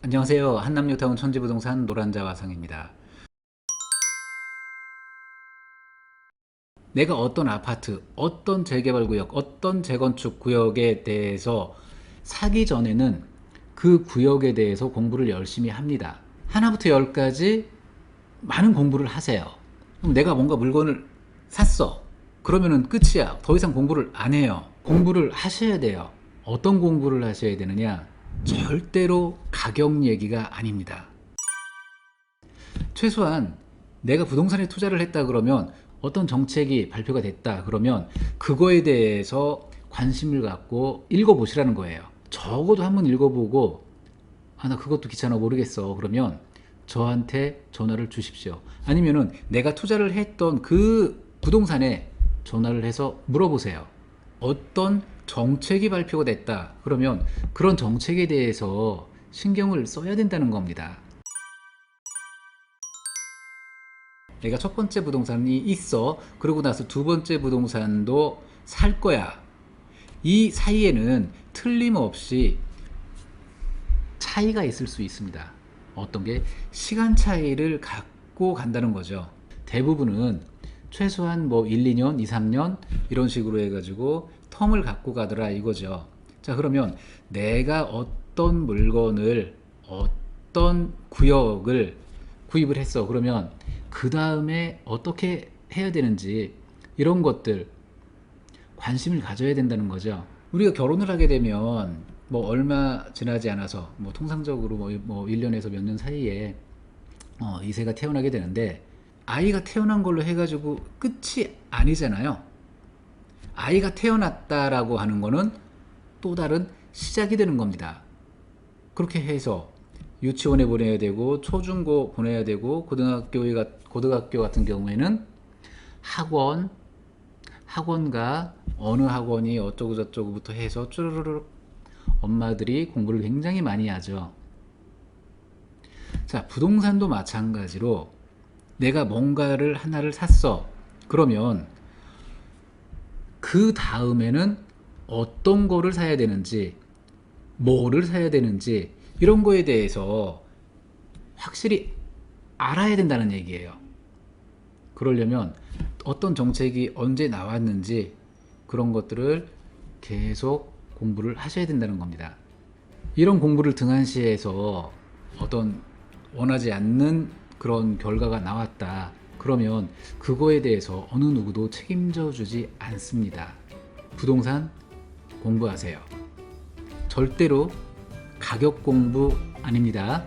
안녕하세요. 한남뉴타운 천지부동산 노란자와상입니다. 내가 어떤 아파트, 어떤 재개발구역, 어떤 재건축 구역에 대해서 사기 전에는 그 구역에 대해서 공부를 열심히 합니다. 하나부터 열까지 많은 공부를 하세요. 그럼 내가 뭔가 물건을 샀어. 그러면은 끝이야. 더 이상 공부를 안 해요. 공부를 하셔야 돼요. 어떤 공부를 하셔야 되느냐? 절대로 가격 얘기가 아닙니다. 최소한 내가 부동산에 투자를 했다 그러면 어떤 정책이 발표가 됐다 그러면 그거에 대해서 관심을 갖고 읽어보시라는 거예요. 적어도 한번 읽어보고 나 그것도 귀찮아 모르겠어 그러면 저한테 전화를 주십시오. 아니면은 내가 투자를 했던 그 부동산에 전화를 해서 물어보세요. 어떤 정책이 발표가 됐다 그러면 그런 정책에 대해서 신경을 써야 된다는 겁니다. 내가 첫 번째 부동산이 있어. 그러고 나서 두 번째 부동산도 살 거야. 이 사이에는 틀림없이 차이가 있을 수 있습니다. 어떤 게 시간 차이를 갖고 간다는 거죠. 대부분은 최소한 뭐 1, 2년, 2, 3년 이런 식으로 해가지고 텀을 갖고 가더라 이거죠. 자, 그러면 내가 어떤 물건을 어떤 구역을 구입을 했어. 그러면 그 다음에 어떻게 해야 되는지 이런 것들 관심을 가져야 된다는 거죠. 우리가 결혼을 하게 되면 뭐 얼마 지나지 않아서 뭐 통상적으로 뭐 1년에서 몇 년 사이에 이세가 태어나게 되는데 아이가 태어난 걸로 해가지고 끝이 아니잖아요. 아이가 태어났다라고 하는 거는 또 다른 시작이 되는 겁니다. 그렇게 해서 유치원에 보내야 되고 초중고 보내야 되고 고등학교 같은 경우에는 학원가 어느 학원이 어쩌고 저쩌고부터 해서 쭈르르륵 엄마들이 공부를 굉장히 많이 하죠. 자, 부동산도 마찬가지로 내가 뭔가를 하나를 샀어. 그러면 그 다음에는 어떤 거를 사야 되는지, 뭐를 사야 되는지 이런 거에 대해서 확실히 알아야 된다는 얘기예요. 그러려면 어떤 정책이 언제 나왔는지 그런 것들을 계속 공부를 하셔야 된다는 겁니다. 이런 공부를 등한시해서 어떤 원하지 않는 그런 결과가 나왔다. 그러면 그거에 대해서 어느 누구도 책임져 주지 않습니다. 부동산 공부하세요. 절대로 가격 공부 아닙니다.